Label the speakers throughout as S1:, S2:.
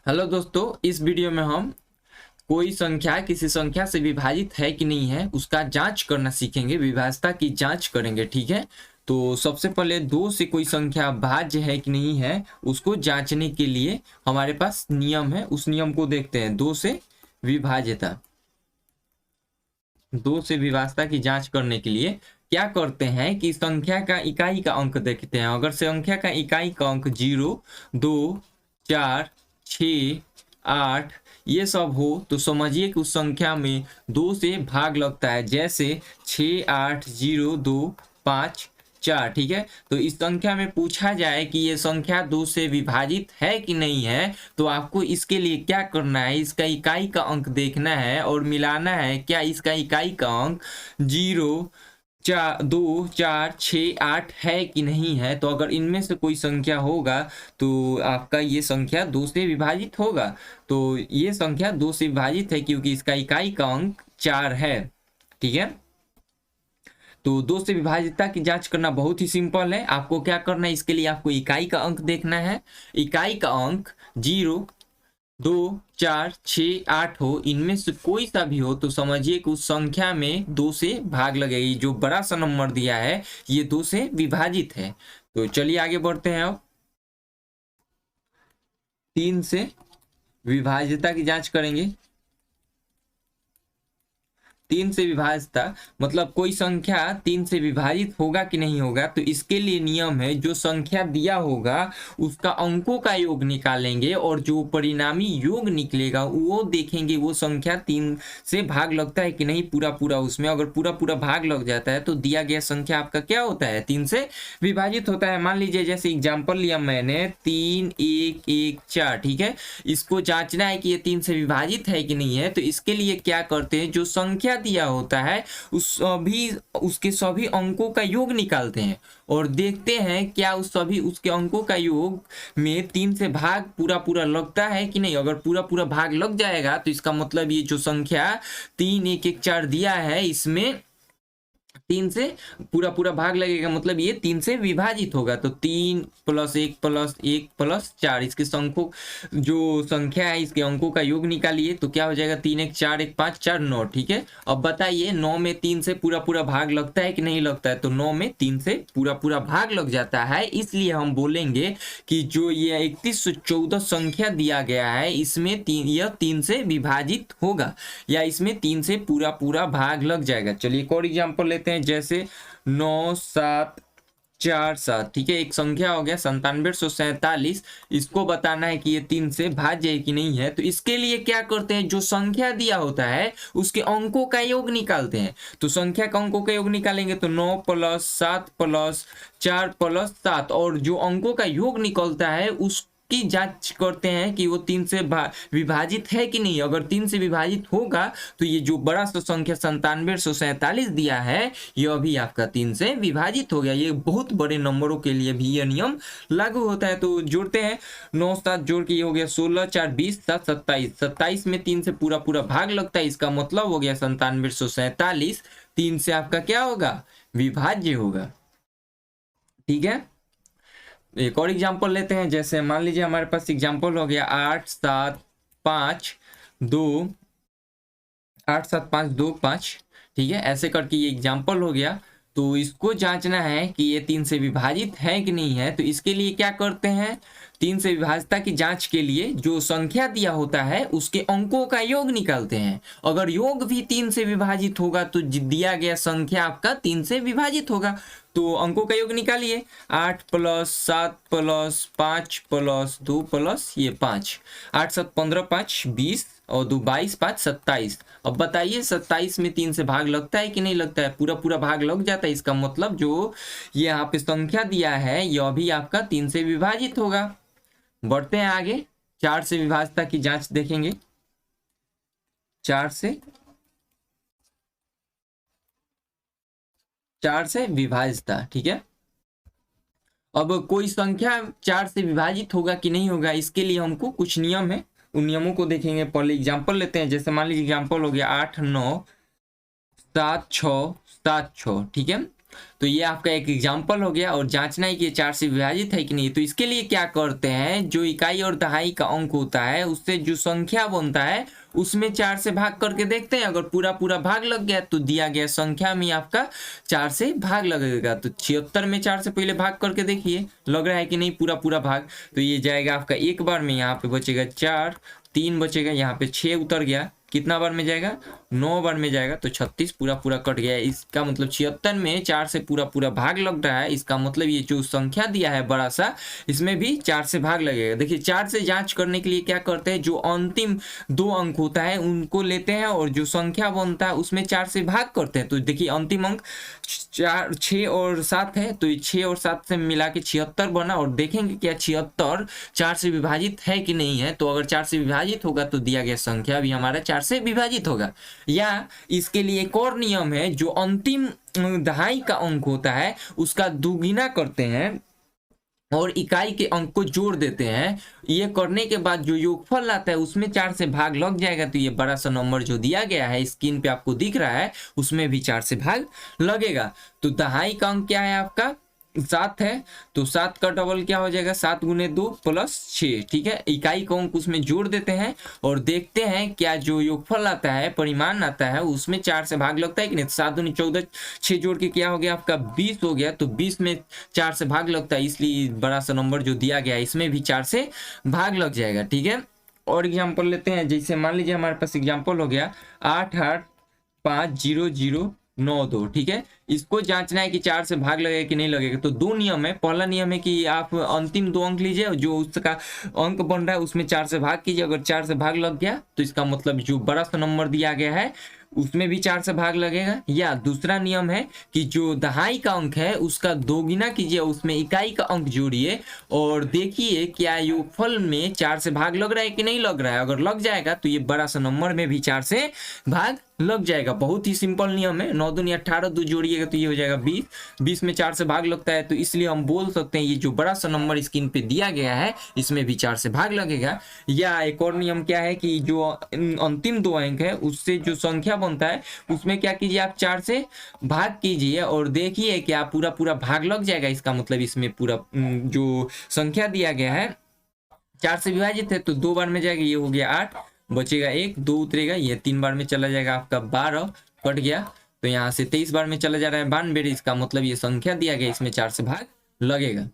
S1: Hello दोस्तों, इस video में हम कोई संख्या किसी संख्या से विभाजित है कि नहीं है उसका जांच करना सीखेंगे। विभाज्यता की जांच करेंगे, ठीक है। तो सबसे पहले दो से कोई संख्या भाज्य है कि नहीं है उसको जांचने के लिए हमारे पास नियम है। उस नियम को देखते हैं। दो से विभाज्यता, दो से विभाज्यता की जांच करने के लिए क्या करते हैं कि संख्या का इकाई का अंक देखते हैं। अगर संख्या का इकाई का अंक 0, 2, 4, 6, 8 ये सब हो तो समझिए कि उस संख्या में 2 से भाग लगता है। जैसे 6, 8, 0, 2, 5, 4, ठीक है। तो इस संख्या में पूछा जाए कि ये संख्या 2 से विभाजित है कि नहीं है, तो आपको इसके लिए क्या करना है, इसका इकाई का अंक देखना है और मिलाना है। क्या इसका इकाई का अंक 0, 4, 2, 4, 6, 8 है कि नहीं है। तो अगर इनमें से कोई संख्या होगा तो आपका ये संख्या 2 से विभाजित होगा। तो ये संख्या 2 से विभाजित है क्योंकि इसका इकाई का अंक 4 है, ठीक है। तो 2 से विभाजितता की जांच करना बहुत ही सिंपल है। आपको क्या करना है, इसके लिए आपको इकाई का अंक देखना है। इकाई का अंक 0, 2, 4, 6, 8 हो, इनमें से कोई सा भी हो तो समझिए कि उस संख्या में 2 से भाग लगेगी। जो बड़ा सा नंबर दिया है ये 2 से विभाजित है। तो चलिए आगे बढ़ते हैं। अब 3 से विभाज्यता की जांच करेंगे। 3 से विभाज्यता मतलब कोई संख्या 3 से विभाजित होगा कि नहीं होगा। तो इसके लिए नियम है, जो संख्या दिया होगा उसका अंकों का योग निकालेंगे और जो परिणामी योग निकलेगा वो देखेंगे वो संख्या 3 से भाग लगता है कि नहीं पूरा पूरा उसमें। अगर पूरा पूरा भाग लग जाता है तो दिया गया संख्या आपका क्या होता है, 3 से विभाजित होता है। मान लीजिए जैसे एग्जाम्पल लिया मैंने 3, 1, 1, 4, ठीक है। इसको जांचना है कि ये 3 से विभाजित है कि नहीं है। तो इसके लिए क्या करते हैं, जो संख्या दिया होता है उसके सभी अंकों का योग निकालते हैं और देखते हैं क्या उसके अंकों का योग में 3 से भाग पूरा पूरा लगता है कि नहीं। अगर पूरा पूरा भाग लग जाएगा तो इसका मतलब ये जो संख्या 3, 1, 1, 4 दिया है इसमें 3 से पूरा पूरा भाग लगेगा, मतलब ये 3 से विभाजित होगा। तो 3 + 1 + 1 + 4 इसके अंकों जो संख्या है इसके अंकों का योग निकालिए तो क्या हो जाएगा, 3, 1, 4, 1, 5, 4, 9, ठीक है। अब बताइए 9 में 3 से पूरा पूरा भाग लगता है कि नहीं लगता है। तो 9 में 3 से पूरा पूरा भाग लग जाता है। इसलिए हम बोलेंगे कि जो ये 3114 संख्या दिया गया है इसमें यह 3 से विभाजित होगा या इसमें 3 से पूरा पूरा भाग लग जाएगा। चलिए एक और एग्जाम्पल लेते हैं। जैसे 9, 7, 4, 7, ठीक है। एक संख्या हो गया 9747। इसको बताना है कि ये 3 से भाज्य है कि नहीं है। तो इसके लिए क्या करते हैं, जो संख्या दिया होता है उसके अंकों का योग निकालते हैं। तो संख्या का अंकों का योग निकालेंगे तो 9 + 7 + 4 + 7 और जो अंकों का योग निकलता है उसकी जांच करते हैं कि वो 3 से विभाजित है कि नहीं। अगर 3 से विभाजित होगा तो ये जो बड़ा सा संख्या 9747 दिया है ये अभी आपका 3 से विभाजित हो गया। ये बहुत बड़े नंबरों के लिए भी यह नियम लागू होता है। तो जोड़ते हैं 9, 7 जोड़ के ये हो गया 16, 4, 20, 7, 27। 27 में 3 से पूरा पूरा भाग लगता है, इसका मतलब हो गया 9747 3 से आपका क्या होगा, विभाज्य होगा, ठीक है। एक और एग्जांपल लेते हैं। जैसे मान लीजिए हमारे पास एग्जांपल हो गया 8, 7, 5, 2, 8, 7, 5, 2, 5, ठीक है। ऐसे करके ये एग्जांपल हो गया। तो इसको जांचना है कि ये 3 से विभाजित है कि नहीं है। तो इसके लिए क्या करते हैं, 3 से विभाज्यता की जांच के लिए जो संख्या दिया होता है उसके अंकों का योग निकालते हैं। अगर योग भी 3 से विभाजित होगा तो दिया गया संख्या आपका 3 से विभाजित होगा। तो अंकों का योग निकालिए, 8 + 7 + 5 + 2 + ये 5, 8, 7, 15, 5, 20 और 2, 22, 5, 27। अब बताइए 27 में 3 से भाग लगता है कि नहीं लगता है, पूरा पूरा भाग लग जाता है। इसका मतलब जो ये यहाँ पे संख्या दिया है यह भी आपका 3 से विभाजित होगा। बढ़ते हैं आगे, 4 से विभाज्यता की जांच देखेंगे। 4 से विभाज्यता, ठीक है। अब कोई संख्या 4 से विभाजित होगा कि नहीं होगा इसके लिए हमको कुछ नियम है, उन नियमों को देखेंगे। पहले एग्जांपल लेते हैं। जैसे मान लीजिए एग्जांपल हो गया 8, 9, 7, 6, 7, 6, ठीक है। तो ये आपका एक एग्जाम्पल हो गया, और जांचना है कि ये 4 से विभाजित है कि नहीं। तो इसके लिए क्या करते हैं, जो इकाई और दहाई का अंक होता है उससे जो संख्या बनता है उसमें 4 से भाग करके देखते हैं। अगर पूरा पूरा भाग लग गया तो दिया गया संख्या में आपका 4 से भाग लगेगा। तो 76 में 4 से पहले भाग करके देखिए लग रहा है कि नहीं पूरा पूरा भाग। तो ये जाएगा आपका एक बार में, यहाँ पे बचेगा 4, 3 बचेगा, यहाँ पे 6 उतर गया, कितना बार में जाएगा 9 बार में जाएगा, तो 36 पूरा पूरा कट गया। इसका मतलब 76 में 4 से पूरा पूरा भाग लग रहा है। इसका मतलब ये जो संख्या दिया है बड़ा सा, इसमें भी 4 से भाग लगेगा। देखिए 4 से जांच करने के लिए क्या करते हैं, जो अंतिम 2 अंक होता है उनको लेते हैं और जो संख्या बनता है उसमें 4 से भाग करते हैं। तो देखिए अंतिम अंक 4, 6 और 7 है, तो 6 और 7 से मिला के 76 बना, और देखेंगे क्या 76 4 से विभाजित है कि नहीं है। तो अगर 4 से विभाजित होगा तो दिया गया संख्या भी हमारा 4 से विभाजित होगा। या इसके लिए एक और नियम है, जो अंतिम दहाई का अंक होता है उसका दुगुना करते हैं और इकाई के अंक को जोड़ देते हैं। ये करने के बाद जो योगफल आता है उसमें 4 से भाग लग जाएगा। तो ये बड़ा सा नंबर जो दिया गया है स्क्रीन पे आपको दिख रहा है उसमें भी 4 से भाग लगेगा। तो दहाई का अंक क्या है आपका 7 है, तो 7 का डबल क्या हो जाएगा 7 गुने 2 प्लस 6, ठीक है। इकाई का अंक उसमें जोड़ देते हैं और देखते हैं क्या जो योगफल आता है परिमाण आता है उसमें 4 से भाग लगता है कि नहीं। 7 दूनी 14, 6 जोड़ के क्या हो गया आपका 20 हो गया। तो 20 में 4 से भाग लगता है, इसलिए बड़ा सा नंबर जो दिया गया है इसमें भी 4 से भाग लग जाएगा, ठीक है। और एग्जाम्पल लेते हैं, जैसे मान लीजिए हमारे पास एग्जाम्पल हो गया 885009, ठीक है। इसको जांचना है कि 4 से भाग लगेगा कि नहीं लगेगा। तो 2 नियम है। पहला नियम है कि आप अंतिम 2 अंक लीजिए, जो उसका अंक बन रहा है उसमें 4 से भाग कीजिए। अगर 4 से भाग लग गया तो इसका मतलब जो बड़ा सा नंबर दिया गया है उसमें भी 4 से भाग लगेगा। या दूसरा नियम है कि जो दहाई का अंक है उसका दोगुना कीजिए, उसमें इकाई का अंक जोड़िए और देखिए क्या योगफल में 4 से भाग लग रहा है कि नहीं लग रहा है। अगर लग जाएगा तो ये बड़ा सा नंबर में भी 4 से भाग लग जाएगा। बहुत ही सिंपल नियम है। 9 दूनी 18, 2 जोड़िएगा तो ये हो जाएगा 20। 20 में 4 से भाग लगता है, तो इसलिए हम बोल सकते हैं ये जो बड़ा सा नंबर स्क्रीन पे दिया गया है इसमें भी 4 से भाग लगेगा। या एक और नियम क्या है कि जो अंतिम 2 अंक है उससे जो संख्या बनता है उसमें क्या कीजिए आप 4 से भाग कीजिए और देखिए क्या पूरा पूरा भाग लग जाएगा। इसका मतलब इसमें पूरा जो संख्या दिया गया है 4 से विभाजित है, तो 2 बार में जाएगा, ये हो गया 8, बचेगा 1, 2 उतरेगा, ये 3 बार में चला जाएगा आपका 12 कट गया। तो यहाँ से 23 बार में चला जा रहा है 92। इसका मतलब ये संख्या दिया गया इसमें 4 से भाग लगेगा।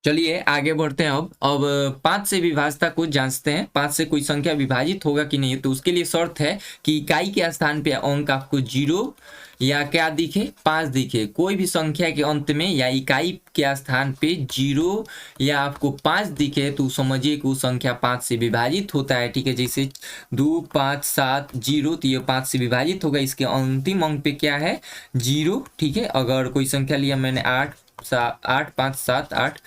S1: चलिए आगे बढ़ते हैं। अब 5 से विभाज्यता को जांचते हैं। 5 से कोई संख्या विभाजित होगा कि नहीं। तो उसके लिए शर्त है कि इकाई के स्थान पे अंक आपको 0 या क्या दिखे 5 दिखे। कोई भी संख्या के अंत में या इकाई के स्थान पे 0 या आपको 5 दिखे तो समझिए कि वो संख्या 5 से विभाजित होता है, ठीक है। जैसे 2 5 7 0, तो ये 5 से विभाजित होगा। इसके अंतिम अंक पे क्या है 0, ठीक है। अगर कोई संख्या लिया मैंने 8 5 7 8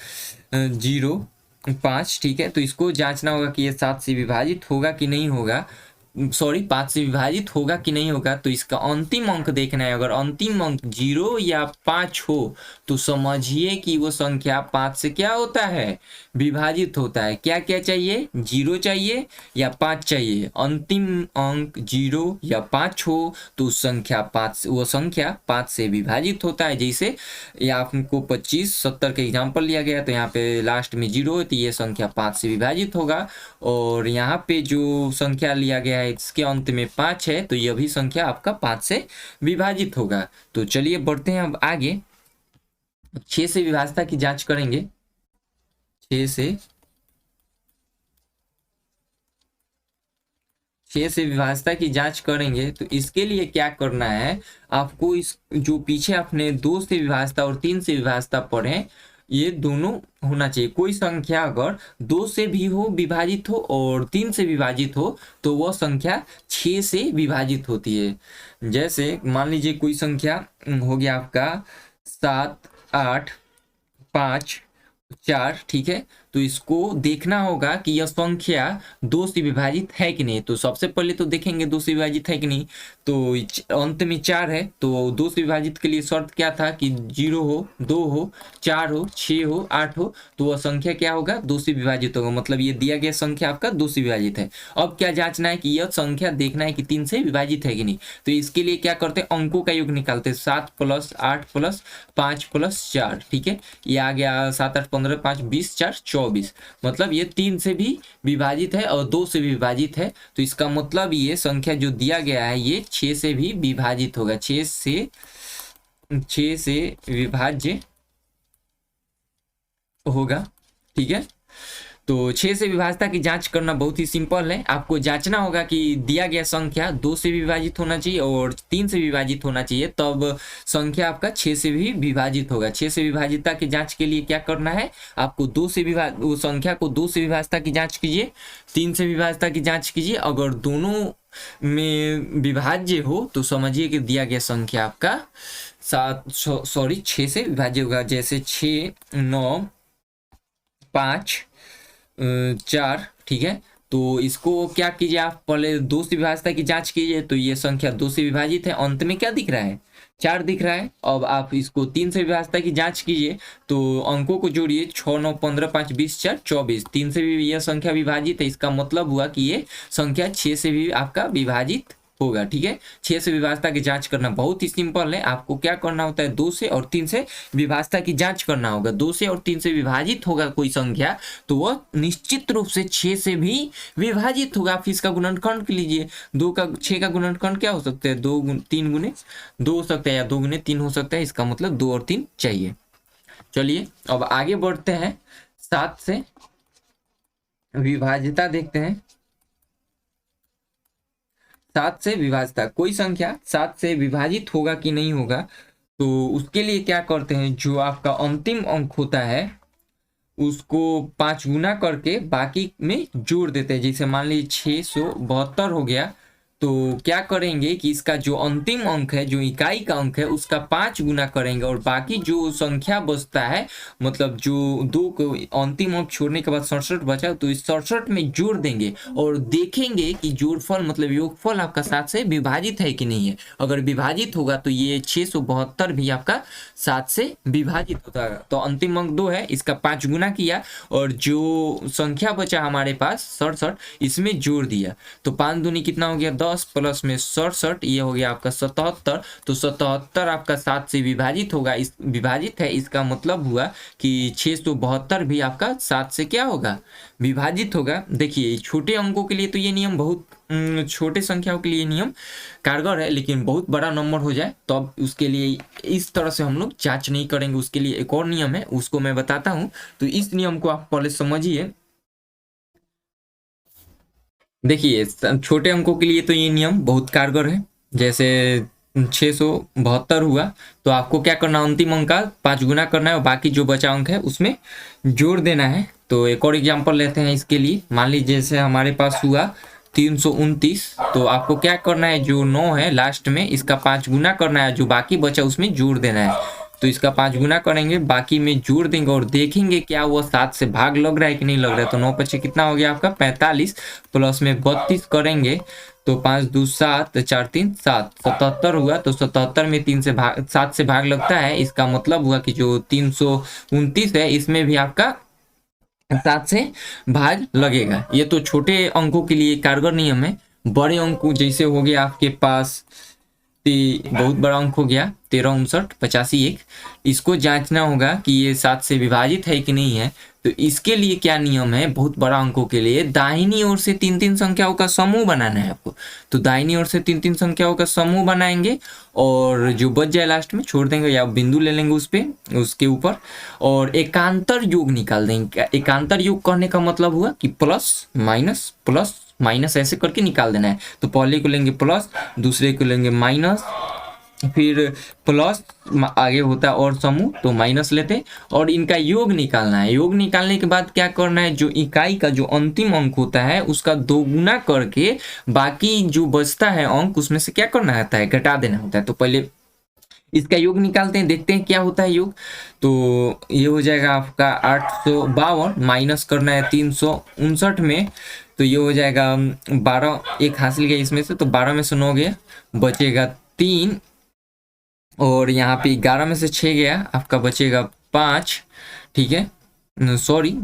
S1: 0 5, ठीक है। तो इसको जांचना होगा कि ये 7 से विभाजित होगा कि नहीं होगा, सॉरी 5 से विभाजित होगा कि नहीं होगा। तो इसका अंतिम अंक देखना है। अगर अंतिम अंक 0 या 5 हो तो समझिए कि वो संख्या 5 से क्या होता है विभाजित होता है। क्या क्या चाहिए 0 चाहिए या 5 चाहिए। अंतिम अंक 0 या 5 हो तो वो संख्या 5 से विभाजित होता है। जैसे ये आपको 25 70 का एग्जाम्पल लिया गया, तो यहाँ पे लास्ट में 0 है तो ये संख्या 5 से विभाजित होगा। और यहाँ पे जो संख्या लिया गया है इसके अंत में 5 है तो यह भी संख्या आपका 5 से विभाजित होगा। तो चलिए बढ़ते हैं अब आगे। 6 से विभाज्यता की जांच करेंगे। 6 से विभाज्यता की जांच करेंगे तो इसके लिए क्या करना है आपको, इस जो पीछे आपने 2 से विभाज्यता और 3 से विभाज्यता पढ़े ये दोनों होना चाहिए। कोई संख्या अगर 2 से भी हो विभाजित हो और 3 से विभाजित हो तो वह संख्या 6 से विभाजित होती है। जैसे मान लीजिए कोई संख्या हो गया आपका 7 8 5 4, ठीक है। तो इसको देखना होगा कि यह संख्या 2 से विभाजित है कि नहीं। तो सबसे पहले तो देखेंगे 2 से विभाजित है कि नहीं। तो अंत में 4 है, तो 2 से विभाजित के लिए शर्त क्या था कि 0 हो, 2 हो, 4 हो, 6 हो, 8 हो, तो वह संख्या क्या होगा 2 से विभाजित होगा। मतलब ये दिया गया संख्या आपका 2 से विभाजित है। अब क्या जांचना है कि यह संख्या देखना है कि 3 से विभाजित है कि नहीं। तो इसके लिए क्या करते हैं, अंकों का योग निकालते हैं। 7 + 8 + 5 + 4, ठीक है। ये आ गया 7 8 15 5 20 4 24। मतलब ये 3 से भी विभाजित है और 2 से भी विभाजित है। तो इसका मतलब ये संख्या जो दिया गया है ये 6 से भी विभाजित होगा। 6 से विभाज्य होगा, ठीक है। तो 6 से विभाज्यता की जांच करना बहुत ही सिंपल है। आपको जांचना होगा कि दिया गया संख्या 2 से विभाजित होना चाहिए और 3 से विभाजित होना चाहिए, तब संख्या आपका 6 से भी विभाजित होगा। 6 से विभाजितता की जांच के लिए क्या करना है, आपको 2 से वो संख्या को 2 से विभाज्यता की जांच कीजिए, 3 से विभाज्यता की जांच कीजिए। अगर दोनों में विभाज्य हो तो समझिए कि दिया गया संख्या आपका 6 से विभाज्य होगा। जैसे 6 9 5 4, ठीक है। तो इसको क्या कीजिए, आप पहले 2 से विभाज्यता की जांच कीजिए। तो ये संख्या 2 से विभाजित है, अंत में क्या दिख रहा है 4 दिख रहा है। अब आप इसको 3 से विभाज्यता की जांच कीजिए, तो अंकों को जोड़िए 6 9 15 5 20 4 24। 3 से भी यह संख्या विभाजित है, इसका मतलब हुआ कि ये संख्या 6 से भी आपका विभाजित होगा, ठीक है। 6 से विभाज्यता की जांच करना बहुत ही सिंपल है। आपको क्या करना होता है, 2 से और 3 से विभाज्यता की जांच करना होगा। 2 से और 3 से विभाजित होगा कोई संख्या तो वह निश्चित रूप से 6 से भी विभाजित होगा। आप इसका गुणनखंड लीजिए, 2 का 6 का गुणनखंड क्या हो सकता है, 3 गुने 2 हो सकता है या 2 गुने 3 हो सकता है। इसका मतलब 2 और 3 चाहिए। चलिए अब आगे बढ़ते हैं, 7 से विभाज्यता देखते हैं। 7 से विभाज्यता, कोई संख्या 7 से विभाजित होगा कि नहीं होगा, तो उसके लिए क्या करते हैं, जो आपका अंतिम अंक होता है उसको 5 गुना करके बाकी में जोड़ देते हैं। जैसे मान लीजिए 672 हो गया, तो क्या करेंगे कि इसका जो अंतिम अंक है, जो इकाई का अंक है, उसका 5 गुना करेंगे और बाकी जो संख्या बचता है, मतलब जो 2 को अंतिम अंक छोड़ने के बाद 67 बचा, तो इस 67 में जोड़ देंगे और देखेंगे कि जोड़फल मतलब योगफल आपका 7 से विभाजित है कि नहीं है। अगर विभाजित होगा तो ये 672 भी आपका 7 से विभाजित होता है। तो अंतिम अंक 2 है, इसका 5 गुना किया और जो संख्या बचा हमारे पास 67, इसमें जोड़ दिया। तो 5 दूनी कितना हो गया 10 प्लस में 67, ये हो गया आपका 77। तो 77 आपका 7 से विभाजित होगा, इस विभाजित है, इसका मतलब हुआ कि 672 भी आपका 7 से क्या होगा विभाजित होगा। देखिए छोटे अंकों के लिए तो ये नियम बहुत छोटे संख्याओं के लिए नियम कारगर है, लेकिन बहुत बड़ा नंबर हो जाए तो अब उसके लिए इस तरह से हम लोग जांच नहीं करेंगे। उसके लिए एक और नियम है, उसको मैं बताता हूँ। तो इस नियम को आप पहले समझिए। देखिए छोटे अंकों के लिए तो ये नियम बहुत कारगर है। जैसे 672 हुआ, तो आपको क्या करना, अंतिम अंक का 5 गुना करना है और बाकी जो बचा अंक है उसमें जोड़ देना है। तो एक और एग्जांपल लेते हैं इसके लिए। मान लीजिए जैसे हमारे पास हुआ 329, तो आपको क्या करना है, जो 9 है लास्ट में, इसका 5 गुना करना है, जो बाकी बचा उसमें जोड़ देना है। तो इसका 5 गुना करेंगे, बाकी में जोड़ देंगे और देखेंगे क्या वो 7 से भाग लग रहा है कि नहीं लग रहा है। तो 9 पचे कितना हो गया आपका 45, प्लस में 32 करेंगे तो 5 2 7, 4 3 7, 77 हुआ। तो 77 में 7 से भाग लगता है, इसका मतलब हुआ कि जो 329 है इसमें भी आपका 7 से भाग लगेगा। ये तो छोटे अंकों के लिए कारगर नियम है। बड़े अंक जैसे हो गया आपके पास बहुत बड़ा अंक हो गया 13 59 85 1, इसको जांचना होगा कि ये 7 से विभाजित है कि नहीं है। तो इसके लिए क्या नियम है, बहुत बड़ा अंकों के लिए दाहिनी ओर से 3-3 संख्याओं का समूह बनाना है आपको। तो दाहिनी ओर से 3-3 संख्याओं का समूह बनाएंगे और जो बच जाए लास्ट में छोड़ देंगे या बिंदु ले लेंगे उस पे, उसके ऊपर, और एकांतर योग निकाल देंगे। एकांतर योग करने का मतलब हुआ कि प्लस माइनस ऐसे करके निकाल देना है। तो पहले को लेंगे प्लस, दूसरे को लेंगे माइनस, फिर प्लस आगे होता है और समूह तो माइनस लेते और इनका योग निकालना है। योग निकालने के बाद क्या करना है, जो इकाई का जो अंतिम अंक होता है उसका 2 गुना करके बाकी जो बचता है अंक उसमें से क्या करना होता है, घटा देना होता है। तो पहले इसका योग निकालते हैं, देखते हैं क्या होता है योग। तो ये हो जाएगा आपका 852 माइनस करना है 359 में, तो ये हो जाएगा 12, एक हासिल गया इसमें से, तो 12 में से 9 गया, बचेगा 3, और यहाँ पे 11 में से 6 गया, आपका बचेगा 5। ठीक है, सॉरी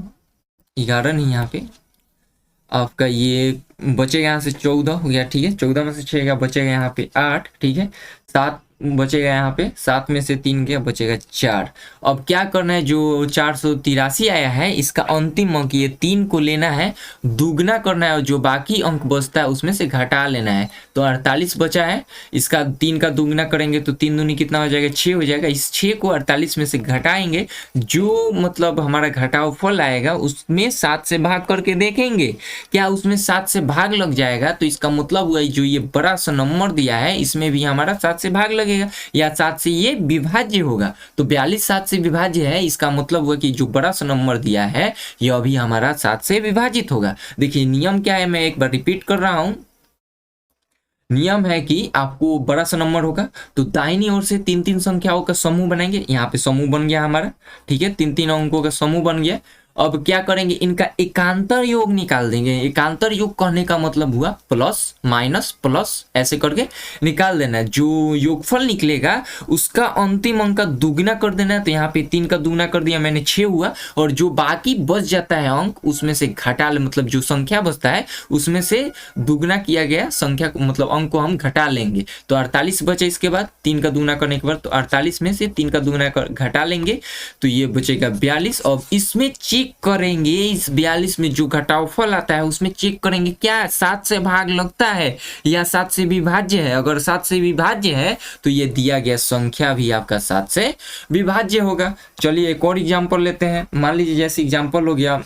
S1: 11 नहीं, यहाँ पे आपका ये बचेगा यहाँ से 14 हो गया। ठीक है, 14 में से 6 गया, बचेगा यहाँ पे 8। ठीक है, 7 बचेगा यहाँ पे, 7 में से 3 गया, बचेगा 4। अब क्या करना है, जो 483 आया है इसका अंतिम अंक ये 3 को लेना है, दुगना करना है, और जो बाकी अंक बचता है उसमें से घटा लेना है। तो 48 बचा है, इसका 3 का दुगना करेंगे तो 3 दूनी कितना हो जाएगा, 6 हो जाएगा। इस 6 को 48 में से घटाएंगे, जो मतलब हमारा घटाव फल आएगा उसमें 7 से भाग करके देखेंगे, क्या उसमें 7 से भाग लग जाएगा, तो इसका मतलब हुआ जो ये बड़ा सा नंबर दिया है इसमें भी हमारा 7 से भाग लगेगा, या 7 से ये विभाज्य होगा। तो 42 7 से विभाज्य है, इसका मतलब हुआ कि जो बड़ा सा नंबर दिया है यह अभी हमारा 7 से विभाजित होगा। देखिए नियम क्या है, मैं एक बार रिपीट कर रहा हूं। नियम है कि आपको बड़ा सा नंबर होगा तो दाहिनी ओर से 3 3 संख्याओं का समूह बनाएंगे। यहाँ पे समूह बन गया हमारा। ठीक है, 3 3 अंकों का समूह बन गया। अब क्या करेंगे, इनका एकांतर योग निकाल देंगे। एकांतर योग कहने का मतलब हुआ प्लस माइनस प्लस, ऐसे करके निकाल देना है। जो योगफल निकलेगा उसका अंतिम अंक का दुगना कर देना है। तो यहाँ पे 3 का दुगना कर दिया मैंने, 6 हुआ, और जो बाकी बच जाता है अंक उसमें से घटा ले, मतलब जो संख्या बचता है उसमें से दुगना किया गया संख्या मतलब अंक को हम घटा लेंगे। तो 48 बचे, इसके बाद 3 का दुगना करने के बाद, तो 48 में से 3 का दुगना घटा लेंगे तो ये बचेगा 42। और इसमें चेक करेंगे, इस 42 में जो घटावफल आता है उसमें चेक करेंगे क्या 7 से भाग लगता है या 7 से विभाज्य है। अगर 7 से विभाज्य है तो ये दिया गया संख्या भी आपका 7 से विभाज्य होगा। चलिए एक और एग्जांपल लेते हैं। मान लीजिए जैसे एग्जांपल हो गया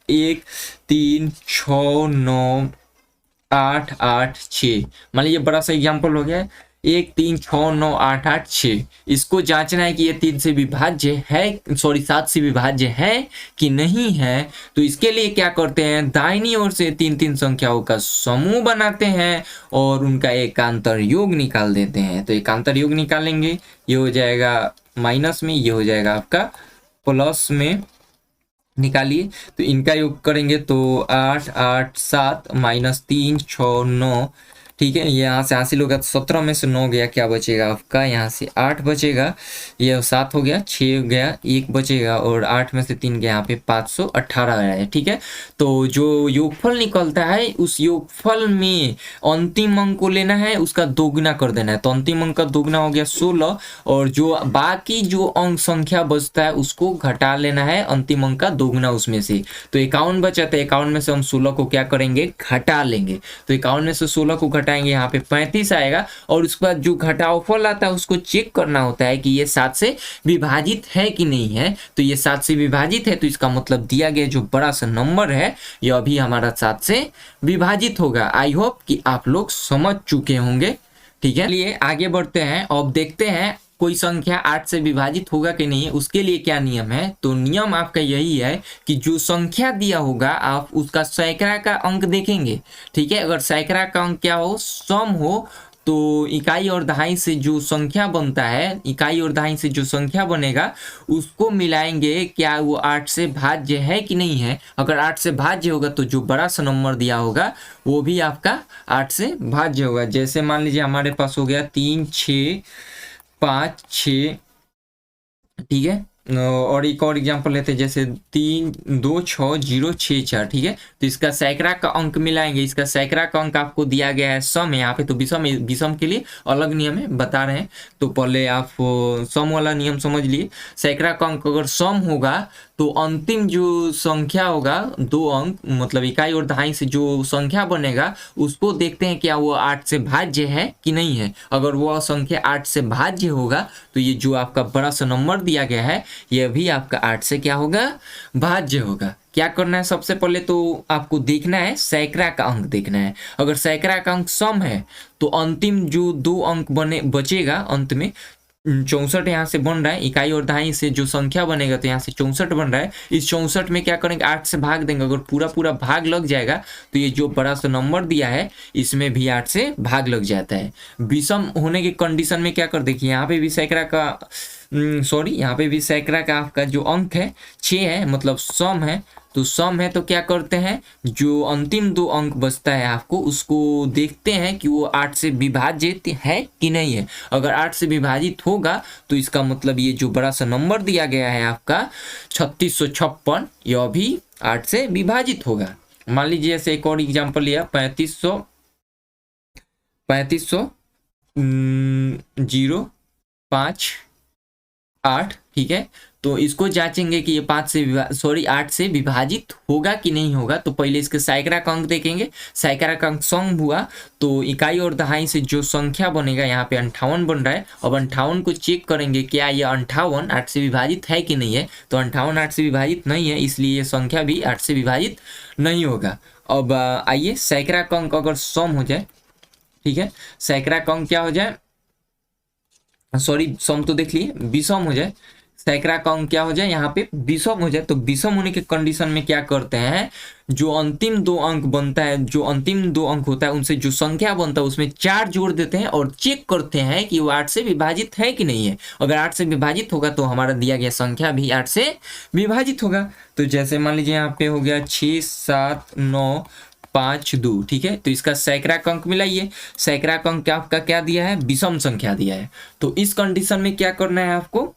S1: 1 3 6 9 8 8 6। मान लीजिए बड़ा सा एग्जांपल हो गया 1 3 6 9 8 8 6। इसको जांचना है कि ये 3 से विभाज्य है, सॉरी 7 से विभाज्य है कि नहीं है। तो इसके लिए क्या करते हैं, दाहिनी ओर से 3 3 संख्याओं का समूह बनाते हैं और उनका एकांतर योग निकाल देते हैं। तो एकांतर योग निकालेंगे, ये हो जाएगा माइनस में, ये हो जाएगा आपका प्लस में। निकालिए, तो इनका योग करेंगे तो 8 8 7 माइनस 3 6 9। ठीक है, ये यहाँ से हासिल होगा तो 17 में से 9 गया, क्या बचेगा आपका, यहाँ से 8 बचेगा, ये 7 हो गया, 6 गया, 1 बचेगा, और 8 में से 3 गया, यहाँ पे 518 आया है। ठीक है, तो जो योगफल निकलता है उस योगफल में अंतिम अंक को लेना है, उसका दोगुना कर देना है। तो अंतिम अंक का दोगुना हो गया 16, और जो बाकी जो अंक संख्या बचता है उसको घटा लेना है अंतिम अंक का दोगुना उसमें से। तो 51 बचा था, 51 में से हम 16 को क्या करेंगे, घटा लेंगे। तो 51 में से 16 को घटाएंगे, यहाँ पे 35 आएगा, और उसके बाद जो घटावफल आता है उसको चेक करना होता है कि ये 7 से विभाजित है कि नहीं है। तो ये 7 से विभाजित है, तो इसका मतलब दिया गया जो बड़ा सा नंबर है ये अभी हमारा 7 से विभाजित होगा। आई होप कि आप लोग समझ चुके होंगे। ठीक है, चलिए आगे बढ़ते हैं। अब देखते हैं कोई संख्या 8 से विभाजित होगा कि नहीं, उसके लिए क्या नियम है। तो नियम आपका यही है कि जो संख्या दिया होगा आप उसका सैकड़ा का अंक देखेंगे। ठीक है, अगर सैकड़ा का अंक क्या हो, सम हो, तो इकाई और दहाई से जो संख्या बनता है, इकाई और दहाई से जो संख्या बनेगा उसको मिलाएंगे, क्या वो 8 से भाज्य है कि नहीं है। अगर 8 से भाज्य होगा तो जो बड़ा सा नंबर दिया होगा वो भी आपका 8 से भाज्य होगा। जैसे मान लीजिए हमारे पास हो गया 3 6 5 6। ठीक है, और एक और एग्जांपल लेते हैं, जैसे 3 2 6 0 6 4। ठीक है, तो इसका सैकड़ा का अंक मिलाएंगे। इसका सैकड़ा का अंक आपको दिया गया है सम है, यहाँ पे तो विषम है, विषम के लिए अलग नियम है बता रहे हैं। तो पहले आप सम वाला नियम समझ लिए। सैकड़ा का अंक अगर सम होगा तो अंतिम जो संख्या होगा, 2 अंक मतलब इकाई और दहाई से जो संख्या बनेगा उसको देखते हैं क्या वो 8 से भाज्य है कि नहीं है। अगर वो संख्या 8 से भाज्य होगा तो ये जो आपका बड़ा सा नंबर दिया गया है यह भी आपका 8 से क्या होगा, भाज्य होगा। क्या करना है, सबसे पहले तो आपको देखना है सैकड़ा का अंक देखना है। अगर सैकड़ा का अंक सम है तो अंतिम जो 2 अंक बने बचेगा अंत में, 64 यहाँ से बन रहा है, इकाई और दहाई से जो संख्या बनेगा तो यहाँ से 64 बन रहा है। इस 64 में क्या करेंगे, 8 से भाग देंगे। अगर पूरा पूरा भाग लग जाएगा तो ये जो बड़ा सा नंबर दिया है इसमें भी 8 से भाग लग जाता है। विषम होने की कंडीशन में क्या कर, देखिए यहाँ पे भी सैकड़ा का यहाँ पे भी सैकड़ा का आपका जो अंक है 6 है, मतलब सम है। तो सम है तो क्या करते हैं, जो अंतिम 2 अंक बचता है आपको उसको देखते हैं कि वो 8 से विभाजित है कि नहीं है। अगर 8 से विभाजित होगा तो इसका मतलब ये जो बड़ा सा नंबर दिया गया है आपका 3656, यह भी 8 से विभाजित होगा। मान लीजिए ऐसे एक और एग्जांपल लिया 3500 058, ठीक है। तो इसको जांचेंगे कि ये 8 से विभाजित होगा कि नहीं होगा। तो पहले इसके सैकड़ा का अंक देखेंगे। सैकड़ा का अंक सम हुआ तो इकाई और दहाई से जो संख्या बनेगा, यहाँ पे 58 बन रहा है। अब 58 को चेक करेंगे क्या ये 58 8 से विभाजित है कि नहीं है। तो 58 8 से विभाजित नहीं है, इसलिए ये संख्या भी 8 से विभाजित नहीं होगा। अब आइए सैकड़ा का अंक अगर सम हो जाए, ठीक है, सैकड़ा का अंक क्या हो जाए, सम तो देख लिए, विषम हो जाए। सैकड़ा का अंक क्या हो जाए, यहाँ पे विषम हो जाए। तो विषम होने के कंडीशन में क्या करते हैं, जो अंतिम 2 अंक बनता है, जो अंतिम 2 अंक होता है उनसे जो संख्या बनता है उसमें 4 जोड़ देते हैं और चेक करते हैं कि वो 8 से विभाजित है कि नहीं है। अगर 8 से विभाजित होगा तो हमारा दिया गया संख्या भी 8 से विभाजित होगा। तो जैसे मान लीजिए यहाँ पे हो गया 6 7 9 5 2, ठीक है। तो इसका सैकड़ा का अंक मिलाइए। सैकड़ा का अंक आपका क्या दिया है, विषम संख्या दिया है। तो इस कंडीशन में क्या करना है आपको,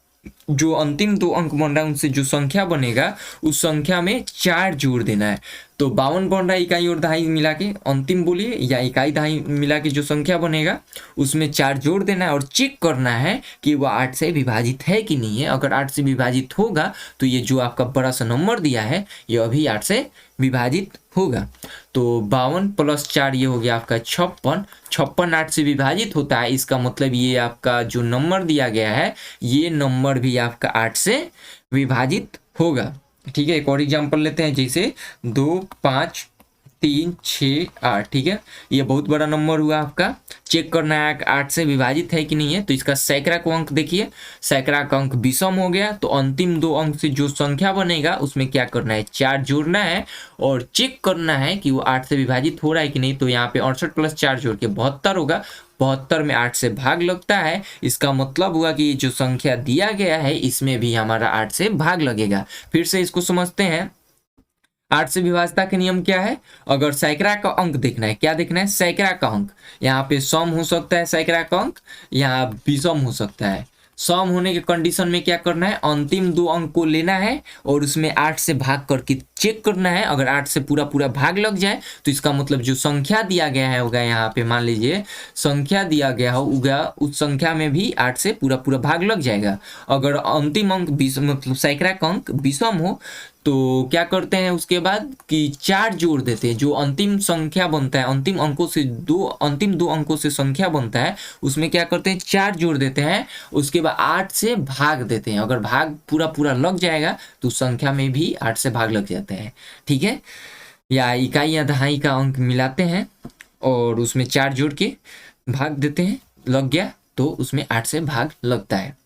S1: जो अंतिम 2 अंक बन रहा है उनसे जो संख्या बनेगा उस संख्या में 4 जोड़ देना है। तो 52 बन रहा है, इकाई और दहाई मिला के अंतिम बोलिए या इकाई दहाई मिला के जो संख्या बनेगा उसमें 4 जोड़ देना है और चेक करना है कि वह 8 से विभाजित है कि नहीं है। अगर 8 से विभाजित होगा तो ये जो आपका बड़ा सा नंबर दिया है ये अभी 8 से विभाजित होगा। तो 52 + 4 ये हो गया आपका 56। 56 8 से विभाजित होता है, इसका मतलब ये आपका जो नंबर दिया गया है ये नंबर भी आपका 8 से विभाजित होगा, ठीक है। एक और एग्जांपल लेते हैं, जैसे 2 5 3 6 8, ठीक है। ये बहुत बड़ा नंबर हुआ आपका। चेक करना है 8 से विभाजित है कि नहीं है। तो इसका सैकड़ा का अंक देखिए, सैकड़ा का अंक विषम हो गया। तो अंतिम 2 अंक से जो संख्या बनेगा उसमें क्या करना है, 4 जोड़ना है और चेक करना है कि वो 8 से विभाजित हो रहा है कि नहीं। तो यहाँ पे 68 + 4 जोड़ के 72 होगा। 72 में 8 से भाग लगता है, इसका मतलब हुआ कि जो संख्या दिया गया है इसमें भी हमारा 8 से भाग लगेगा। फिर से इसको समझते हैं। 8 से विभाज्यता के नियम क्या है, अगर सैकड़ा का अंक देखना है, क्या देखना है, सैकड़ा का अंक। यहाँ पे सम हो सकता है सैकड़ा का अंक, यहाँ विषम हो सकता है। सम होने के कंडीशन में क्या करना है, अंतिम 2 अंक को लेना है और उसमें 8 से भाग करके चेक करना है। अगर 8 से पूरा पूरा भाग लग जाए तो इसका मतलब जो संख्या दिया गया है होगा, यहाँ पे मान लीजिए संख्या दिया गया होगा उस संख्या में भी 8 से पूरा पूरा भाग लग जाएगा। अगर अंतिम अंक मतलब सैकड़ा का अंक विषम हो तो क्या करते हैं उसके बाद कि 4 जोड़ देते हैं। जो अंतिम संख्या बनता है, अंतिम अंतिम 2 अंकों से संख्या बनता है उसमें क्या करते हैं, 4 जोड़ देते हैं। उसके बाद 8 से भाग देते हैं। अगर भाग पूरा पूरा लग जाएगा तो संख्या में भी 8 से भाग लग जाता है, ठीक है। या इकाई या दहाई का अंक मिलाते हैं और उसमें 4 जोड़ के भाग देते हैं, लग गया तो उसमें 8 से भाग लगता है।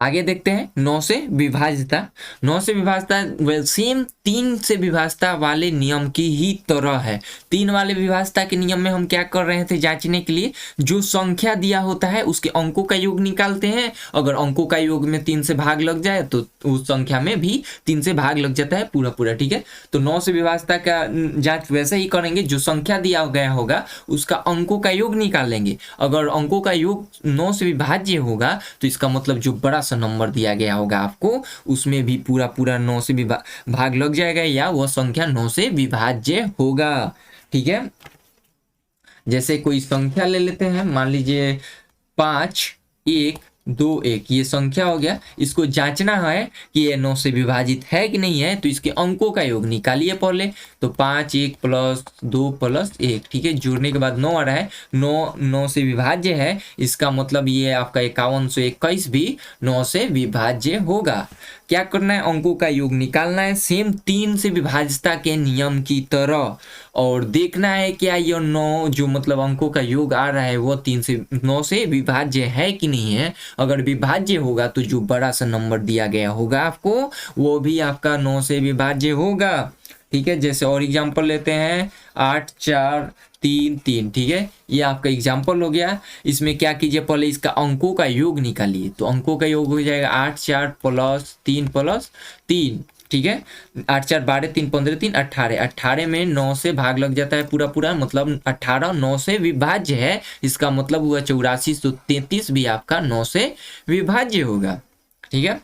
S1: आगे देखते हैं 9 से विभाज्यता। 9 से विभाज्यता सेम 3 से विभाज्यता वाले नियम की ही तरह है। 3 वाले विभाज्यता के नियम में हम क्या कर रहे थे, जांचने के लिए जो संख्या दिया होता है उसके अंकों का योग निकालते हैं। अगर अंकों का योग में 3 से भाग लग जाए तो उस संख्या में भी 3 से भाग लग जाता है पूरा पूरा, ठीक है। तो 9 से विभाज्यता का जांच वैसे ही करेंगे, जो संख्या दिया गया होगा उसका अंकों का योग निकालेंगे। अगर अंकों का योग 9 से विभाज्य होगा तो इसका मतलब जो बड़ा नंबर दिया गया होगा आपको उसमें भी पूरा पूरा 9 से भाग लग जाएगा या वह संख्या 9 से विभाज्य होगा, ठीक है। जैसे कोई संख्या ले लेते हैं, मान लीजिए 5 1 2 1, ये संख्या हो गया। इसको जांचना है कि ये 9 से विभाजित है कि नहीं है। तो इसके अंकों का योग निकालिए पहले। तो 5 1 + 2 + 1, ठीक है। जोड़ने के बाद 9 आ रहा है, 9 से विभाज्य है। इसका मतलब ये आपका 5121 भी 9 से विभाज्य होगा। क्या करना है, अंकों का योग निकालना है सेम 3 से विभाज्यता के नियम की तरह, और देखना है क्या यह 9 जो मतलब अंकों का योग आ रहा है वो 3 से 9 से विभाज्य है कि नहीं है। अगर विभाज्य होगा तो जो बड़ा सा नंबर दिया गया होगा आपको वो भी आपका 9 से विभाज्य होगा। ठीक है, जैसे और एग्जांपल लेते हैं 8 4 3 3। ठीक है, ये आपका एग्जांपल हो गया। इसमें क्या कीजिए, पहले इसका अंकों का योग निकालिए। तो अंकों का योग हो जाएगा 8 4 प्लस 3 प्लस 3। ठीक है, 8 4 12 3 15 3 18। 18 में 9 से भाग लग जाता है पूरा पूरा, मतलब 18 9 से विभाज्य है। इसका मतलब हुआ 84, तो 33 भी आपका 9 से विभाज्य होगा। ठीक है,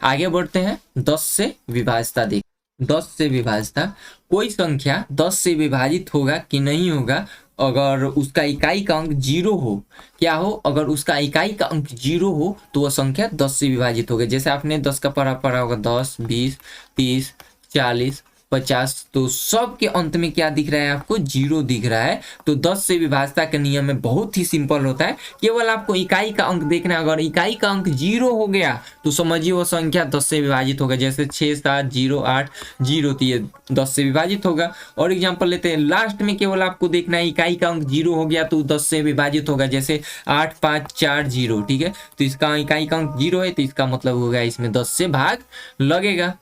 S1: आगे बढ़ते हैं 10 से विभाज्यता देख। 10 से विभाज्यता, कोई संख्या 10 से विभाजित होगा कि नहीं होगा अगर उसका इकाई का अंक 0 हो। क्या हो, अगर उसका इकाई का अंक 0 हो तो वह संख्या 10 से विभाजित होगी। जैसे आपने 10 का पढ़ा होगा 10 20 30 40 50, तो सब के अंत में क्या दिख रहा है आपको, 0 दिख रहा है। तो 10 से विभाज्यता का नियम में बहुत ही सिंपल होता है, केवल आपको इकाई का अंक देखना है। अगर इकाई का अंक 0 हो गया तो समझिए वो संख्या 10 से विभाजित होगा। जैसे 6 7 0 8 0, तो ये 10 से विभाजित होगा। और एग्जाम्पल लेते हैं, लास्ट में केवल आपको देखना है इकाई का अंक 0 हो गया तो 10 से विभाजित होगा। जैसे 8 5 4 0। ठीक है, तो इसका इकाई का अंक 0 है तो इसका मतलब होगा इसमें 10 से भाग लगेगा।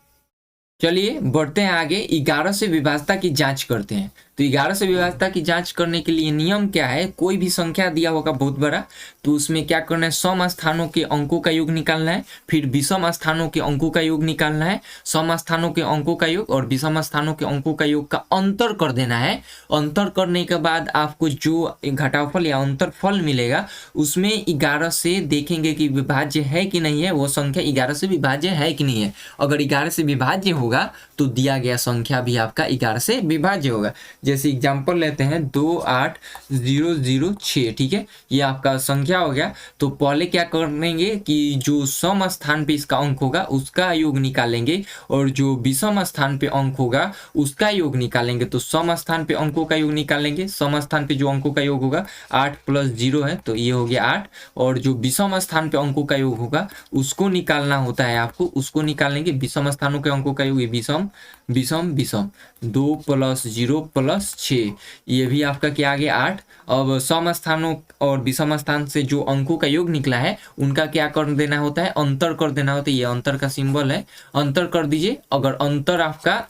S1: चलिए बढ़ते हैं आगे, 11 से विभाज्यता की जांच करते हैं। तो 11 से विभाज्यता की जांच करने के लिए नियम क्या है, कोई भी संख्या दिया होगा बहुत बड़ा तो उसमें क्या करना है, सम स्थानों के अंकों का योग निकालना है, फिर विषम स्थानों के अंकों का योग निकालना है, सम स्थानों के अंकों का योग और विषम स्थानों के अंकों का योग का अंतर कर देना है। अंतर करने के बाद आपको जो घटाफल या अंतरफल मिलेगा उसमें 11 से देखेंगे कि विभाज्य है कि नहीं है, वो संख्या 11 से विभाज्य है कि नहीं है। अगर 11 से विभाज्य होगा तो दिया गया संख्या भी आपका 11 से विभाज्य होगा। जैसे एग्जांपल लेते हैं 28006। ठीक है, ये आपका संख्या हो गया। तो पहले क्या करेंगे कि जो सम स्थान पे इसका अंक होगा उसका योग निकालेंगे और जो विषम स्थान पे अंक होगा उसका योग निकालेंगे। तो सम स्थान पे अंकों का योग निकालेंगे, सम स्थान पे जो अंकों का योग होगा 8 + 0 है तो ये हो गया 8, और जो विषम स्थान पे अंकों का योग होगा उसको निकालना होता है आपको, उसको निकालेंगे। विषम स्थानों के अंकों का योग विषम विषम विषम 2 + 0 + 6, ये भी आपका क्या आ गया 8। अब सम स्थानों और विषम स्थान से जो अंकों का योग निकला है उनका क्या कर देना होता है, अंतर कर देना होता है। ये अंतर का सिंबल है, अंतर कर दीजिए। अगर अंतर आपका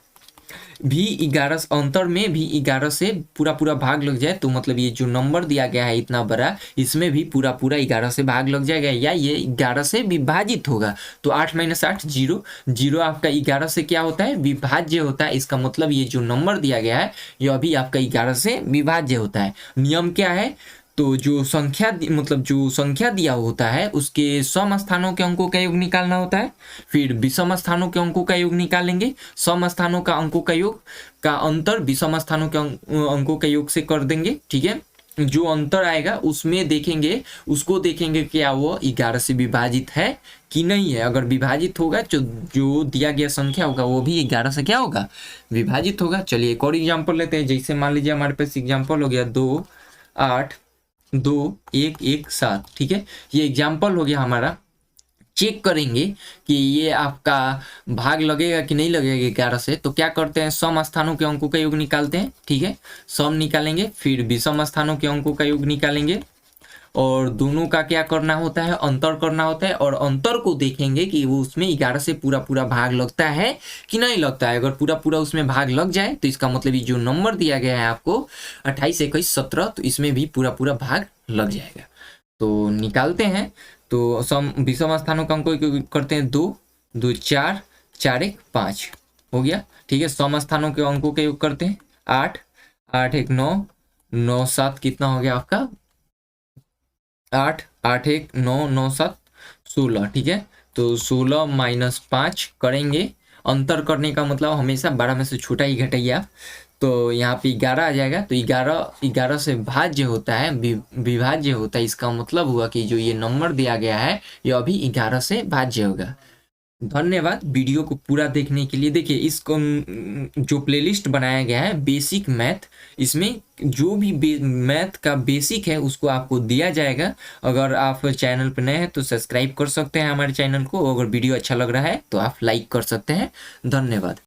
S1: भी 11, अंतर में भी 11 से पूरा पूरा भाग लग जाए तो मतलब ये जो नंबर दिया गया है इतना बड़ा, इसमें भी पूरा पूरा 11 से भाग लग जाएगा या ये 11 से विभाजित होगा। तो 8 - 8 0, 0 आपका 11 से क्या होता है, विभाज्य होता है। इसका मतलब ये जो नंबर दिया गया है यह भी आपका 11 से विभाज्य होता है। नियम क्या है, तो जो संख्या मतलब जो संख्या दिया होता है उसके सम स्थानों के अंकों का योग निकालना होता है, फिर विषम स्थानों के अंकों का योग निकालेंगे, सम स्थानों का अंकों का योग का अंतर विषम स्थानों के अंकों का योग से कर देंगे। ठीक है, जो अंतर आएगा उसमें देखेंगे, उसको देखेंगे क्या वो 11 से विभाजित है कि नहीं है। अगर विभाजित होगा तो जो दिया गया संख्या होगा वो भी 11 से क्या होगा, विभाजित होगा। चलिए एक और एग्जाम्पल लेते हैं। जैसे मान लीजिए हमारे पास एग्जाम्पल हो गया 2 8 2 1 1 7। ठीक है, ये एग्जाम्पल हो गया हमारा। चेक करेंगे कि ये आपका भाग लगेगा कि नहीं लगेगा 11 से। तो क्या करते हैं, सम स्थानों के अंकों का योग निकालते हैं। ठीक है, सम निकालेंगे, फिर विषम स्थानों के अंकों का योग निकालेंगे और दोनों का क्या करना होता है, अंतर करना होता है। और अंतर को देखेंगे कि वो उसमें 11 से पूरा पूरा भाग लगता है कि नहीं लगता है। अगर पूरा पूरा उसमें भाग लग जाए तो इसका मतलब ये जो नंबर दिया गया है आपको 28 21 17, तो इसमें भी पूरा पूरा भाग लग जाएगा। तो निकालते हैं। तो सम विषम स्थानों का अंक करते हैं 2 2 4 4 1 5 हो गया। ठीक है, सम स्थानों के अंकों का योग करते हैं 8 8 1 9 9 7, कितना हो गया आपका 8 8 1 9 9 7 16। ठीक है, तो 16 - 5 करेंगे। अंतर करने का मतलब हमेशा 12 में से छोटा ही घटाइए आप। तो यहाँ पे 11 आ जाएगा। तो 11 से भाज्य होता है, विभाज्य होता है। इसका मतलब हुआ कि जो ये नंबर दिया गया है यह अभी 11 से भाज्य होगा। धन्यवाद वीडियो को पूरा देखने के लिए। देखिए इसको जो प्लेलिस्ट बनाया गया है बेसिक मैथ, इसमें जो भी मैथ का बेसिक है उसको आपको दिया जाएगा। अगर आप चैनल पर नए हैं तो सब्सक्राइब कर सकते हैं हमारे चैनल को। अगर वीडियो अच्छा लग रहा है तो आप लाइक कर सकते हैं। धन्यवाद।